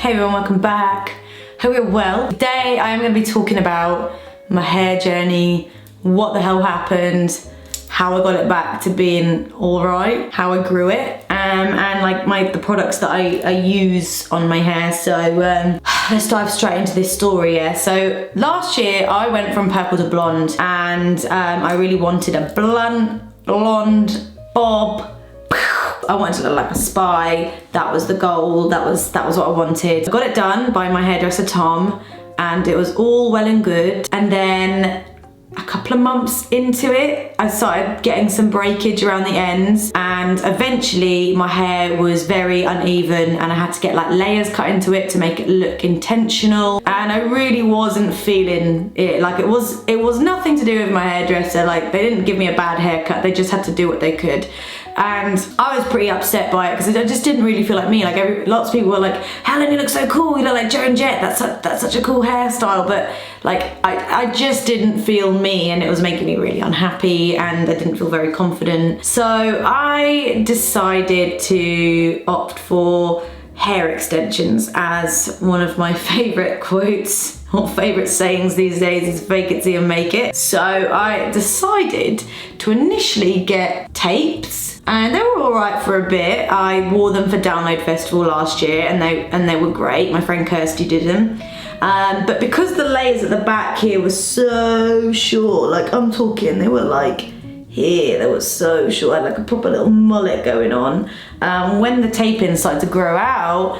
Hey everyone, welcome back. Hope you're well. Today I am going to be talking about my hair journey, what the hell happened, how I got it back to being alright, how I grew it, and like the products that I use on my hair. So let's dive straight into this story. Yeah. So last year I went from purple to blonde, and I really wanted a blunt blonde bob. I wanted to look like a spy. That was the goal. That was what I wanted. I got it done by my hairdresser Tom, and it was all well and good. And then a couple of months into it, I started getting some breakage around the ends, and eventually my hair was very uneven, and I had to get like layers cut into it to make it look intentional. And I really wasn't feeling it. Like it was nothing to do with my hairdresser. Like they didn't give me a bad haircut. They just had to do what they could. And I was pretty upset by it because it just didn't really feel like me. Like lots of people were like, Helen, you look so cool. You look like Joan Jett. That's such a cool hairstyle. But like I just didn't feel me, and it was making me really unhappy, and I didn't feel very confident. So I decided to opt for hair extensions, as one of my favorite quotes or favorite sayings these days is fake it till you make it. So I decided to initially get tapes, and they were all right for a bit. I wore them for Download Festival last year, and they were great. My friend Kirsty did them. But because the layers at the back here were so short, like I'm talking, they were like here, they were so short. I had like a proper little mullet going on. When the tape-ins started to grow out,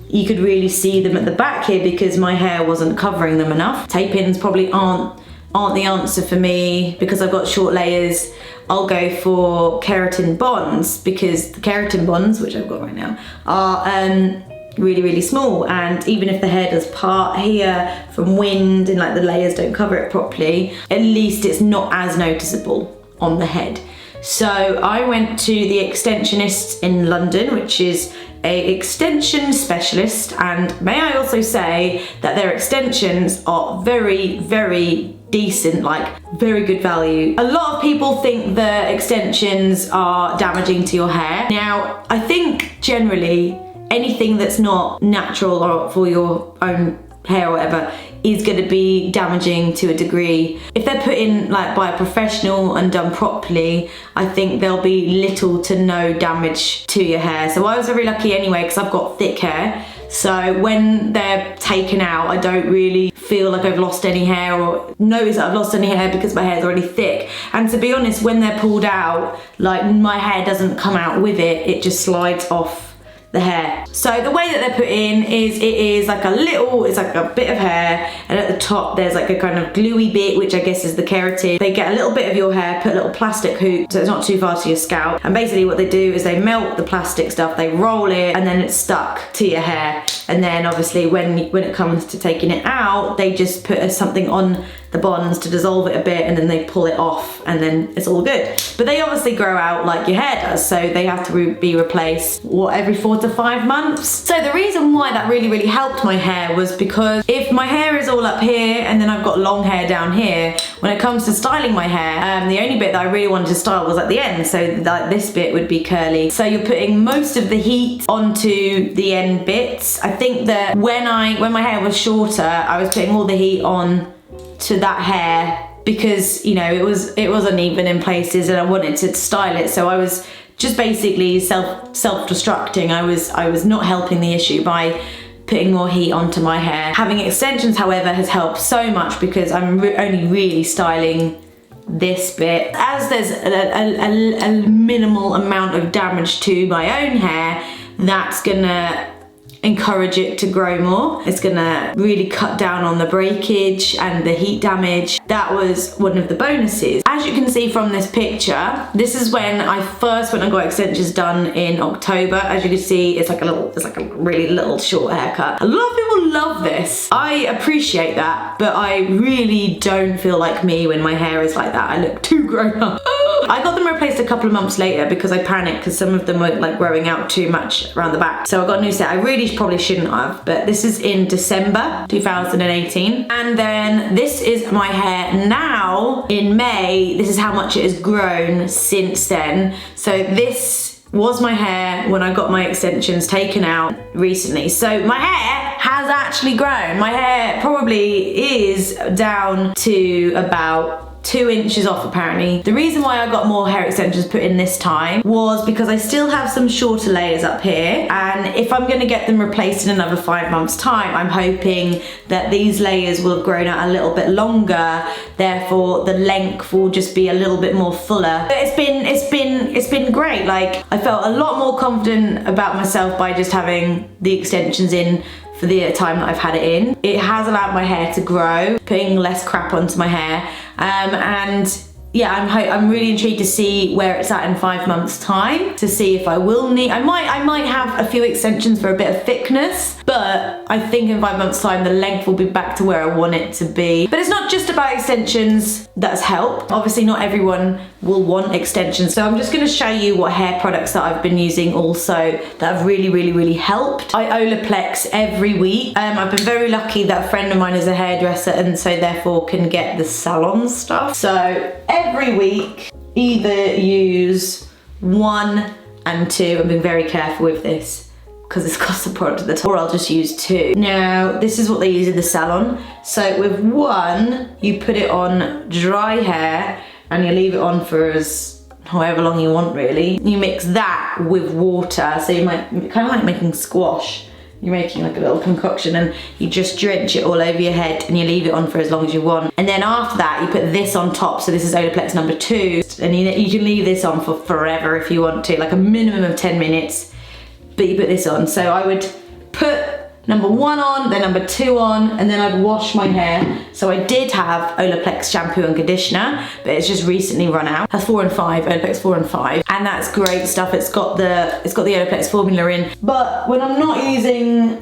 you could really see them at the back here because my hair wasn't covering them enough. Tape-ins probably aren't the answer for me because I've got short layers. I'll go for keratin bonds because the keratin bonds, which I've got right now, are really small, and even if the hair does part here from wind and like the layers don't cover it properly, at least it's not as noticeable on the head. So I went to the extensionist in London, which is a extension specialist, and may I also say that their extensions are very decent, like very good value. A lot of people think the extensions are damaging to your hair. Now I think generally anything that's not natural or for your own hair or whatever is going to be damaging to a degree. If they're put in like by a professional and done properly, I think there'll be little to no damage to your hair. So I was very lucky anyway because I've got thick hair. So when they're taken out, I don't really feel like I've lost any hair or notice that I've lost any hair because my hair's already thick. And to be honest, when they're pulled out, like my hair doesn't come out with it, it just slides off the hair. So the way that they're put in is it's like a bit of hair, and at the top there's like a kind of gluey bit, which I guess is the keratin. They get a little bit of your hair, put a little plastic hoop so it's not too far to your scalp, and basically what they do is they melt the plastic stuff, they roll it, and then it's stuck to your hair. And then obviously when it comes to taking it out, they just put something on the bonds to dissolve it a bit, and then they pull it off, and then it's all good. But they obviously grow out like your hair does, so they have to be replaced every 4 to 5 months. So the reason why that really helped my hair was because if my hair is all up here and then I've got long hair down here, when it comes to styling my hair, the only bit that I really wanted to style was at the end, so like this bit would be curly. So you're putting most of the heat onto the end bits. I think that when my hair was shorter, I was putting all the heat on to that hair because, you know, it was uneven in places and I wanted to style it, so I was just basically self-destructing. I was not helping the issue by putting more heat onto my hair. Having extensions, however, has helped so much because I'm only really styling this bit. As there's a minimal amount of damage to my own hair, that's gonna encourage it to grow more. It's gonna really cut down on the breakage and the heat damage. That was one of the bonuses. As you can see from this picture, this is when I first went and got extensions done in October. As you can see, it's like a really little short haircut. A lot of people love this. I appreciate that, but I really don't feel like me when my hair is like that. I look too grown up. I got them replaced a couple of months later because I panicked because some of them were like growing out too much around the back. So I got a new set. I really probably shouldn't have, but this is in December 2018. And then this is my hair now in May. This is how much it has grown since then. So this was my hair when I got my extensions taken out recently. So my hair has actually grown. My hair probably is down to about 2 inches off apparently. The reason why I got more hair extensions put in this time was because I still have some shorter layers up here, and if I'm gonna get them replaced in another 5 months time, I'm hoping that these layers will have grown out a little bit longer, therefore the length will just be a little bit more fuller. But it's been great. Like, I felt a lot more confident about myself by just having the extensions in for the time that I've had it in. It has allowed my hair to grow, putting less crap onto my hair, and yeah, I'm really intrigued to see where it's at in 5 months time, to see if I will need, I might have a few extensions for a bit of thickness, but I think in 5 months time the length will be back to where I want it to be. But it's not just about extensions that's helped. Obviously not everyone will want extensions, so I'm just going to show you what hair products that I've been using also that have really helped. I Olaplex every week. I've been very lucky that a friend of mine is a hairdresser and so therefore can get the salon stuff. So every week either use 1 and 2. I'm being very careful with this because it's cost of product at the top, or I'll just use 2. Now, this is what they use in the salon. So with 1, you put it on dry hair and you leave it on for as however long you want really. You mix that with water, so you might, kind of like making squash. You're making like a little concoction and you just drench it all over your head and you leave it on for as long as you want. And then after that, you put this on top. So this is Olaplex number 2. And you can leave this on for forever if you want to, like a minimum of 10 minutes. But you put this on. So I would put number 1 on, then number 2 on, and then I'd wash my hair. So I did have Olaplex shampoo and conditioner, but it's just recently run out. It has 4 and 5, Olaplex 4 and 5, and that's great stuff. It's got the Olaplex formula in. But when I'm not using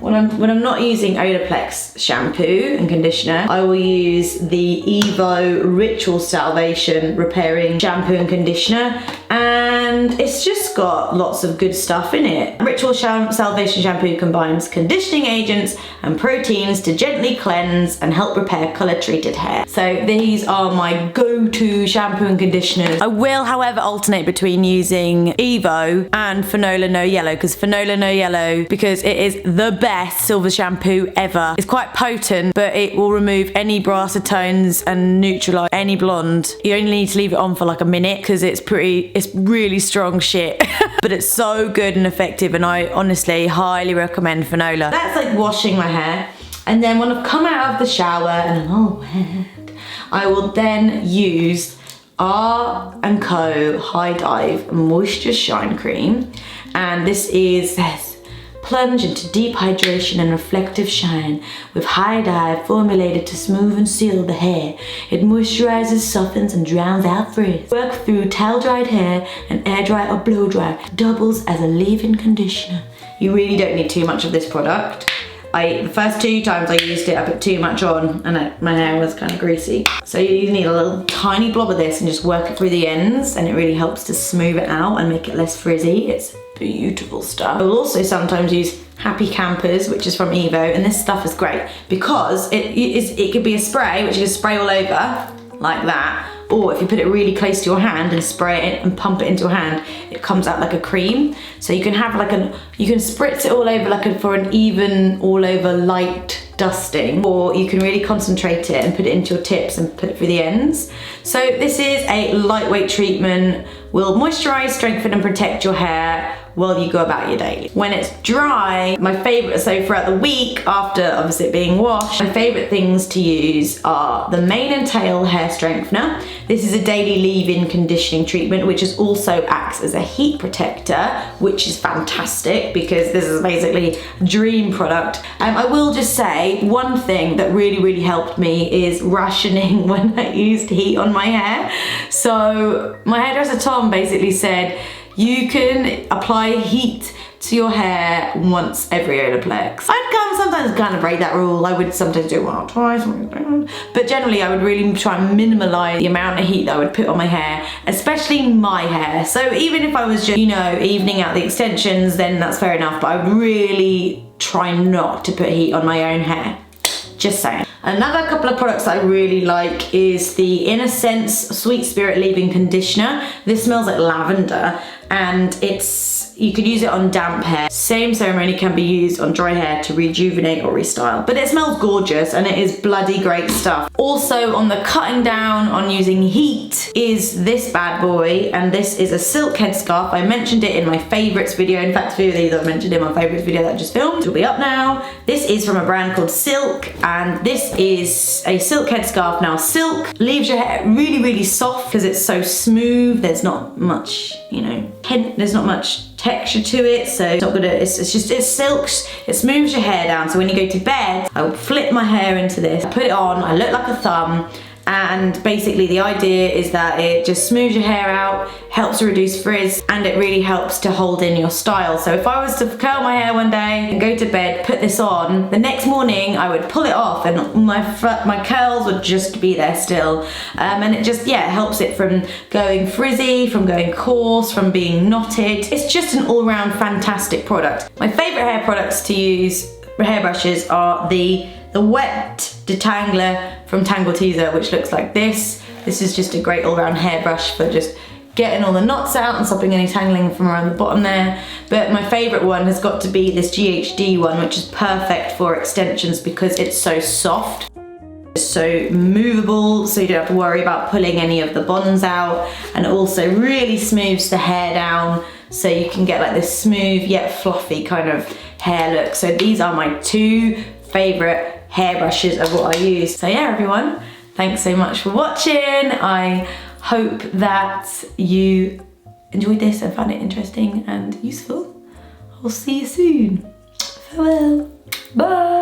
Olaplex shampoo and conditioner, I will use the Evo Ritual Salvation Repairing Shampoo and Conditioner, and it's just got lots of good stuff in it. Ritual Salvation Shampoo combines conditioning agents and proteins to gently cleanse and help repair colour treated hair. So these are my go-to shampoo and conditioners. I will, however, alternate between using Evo and Fanola No Yellow, because Fanola No Yellow, because it is the best silver shampoo ever. It's quite potent, but it will remove any brass tones and neutralise any blonde. You only need to leave it on for like a minute because it's really strong shit. But it's so good and effective, and I honestly highly recommend Fanola. That's like washing my hair, and then when I've come out of the shower and I'm all wet, I will then use R&Co High Dive Moisture Shine Cream, and this says plunge into deep hydration and reflective shine with High Dive formulated to smooth and seal the hair. It moisturizes, softens and drowns out frizz. Work through towel dried hair and air dry or blow dry. Doubles as a leave-in conditioner. You really don't need too much of this product. The first 2 times I used it, I put too much on and my hair was kind of greasy. So you need a little tiny blob of this and just work it through the ends, and it really helps to smooth it out and make it less frizzy. It's beautiful stuff. I will also sometimes use Happy Campers, which is from Evo, and this stuff is great because it could be a spray, which you just spray all over like that, or if you put it really close to your hand and spray it and pump it into your hand, it comes out like a cream. So you can have you can spritz it all over for an even all over light dusting, or you can really concentrate it and put it into your tips and put it through the ends. So this is a lightweight treatment, will moisturize, strengthen and protect your hair while you go about your day. When it's dry, my favorite, so throughout the week after obviously it being washed, my favorite things to use are the mane and tail hair strengthener. This is a daily leave-in conditioning treatment, which also acts as a heat protector, which is fantastic because this is basically a dream product. I will just say one thing that really helped me is rationing when I used heat on my hair. So my hairdresser Tom basically said, you can apply heat to your hair once every Olaplex. I'd sometimes kind of break that rule. I would sometimes do it once or twice, but generally I would really try and minimize the amount of heat that I would put on my hair, especially my hair. So even if I was just, evening out the extensions, then that's fair enough, but I would really try not to put heat on my own hair. Just saying. Another couple of products that I really like is the Inner Sense Sweet Spirit Leave-In Conditioner. This smells like lavender, and it's you could use it on damp hair. Same ceremony can be used on dry hair to rejuvenate or restyle. But it smells gorgeous and it is bloody great stuff. Also on the cutting down on using heat is this bad boy, and this is a silk headscarf. I mentioned it in my favorites video. In fact, 2 of these I mentioned in my favorites video that I just filmed. It'll be up now. This is from a brand called Silk, and this is a silk headscarf. Now silk leaves your hair really, really soft because it's so smooth. There's not much, you know, there's not much texture to it, so it's not gonna, it's silks, it smooths your hair down. So when you go to bed, I will flip my hair into this, I put it on, I look like a thumb, and basically the idea is that it just smooths your hair out, helps to reduce frizz, and it really helps to hold in your style. So if I was to curl my hair one day and go to bed, put this on, the next morning I would pull it off and my curls would just be there still. And it just, yeah, it helps it from going frizzy, from going coarse, from being knotted. It's just an all-round fantastic product. My favorite hair products to use, hairbrushes, are the wet detangler from Tangle Teezer, which looks like this. This is just a great all-round hairbrush for just getting all the knots out and stopping any tangling from around the bottom there. But my favorite one has got to be this GHD one, which is perfect for extensions because it's so soft. It's so movable, so you don't have to worry about pulling any of the bonds out, and it also really smooths the hair down so you can get like this smooth yet fluffy kind of hair look. So these are my 2 favorite hairbrushes of what I use. So yeah, everyone, thanks so much for watching. I hope that you enjoyed this and found it interesting and useful. I'll see you soon. Farewell. Bye.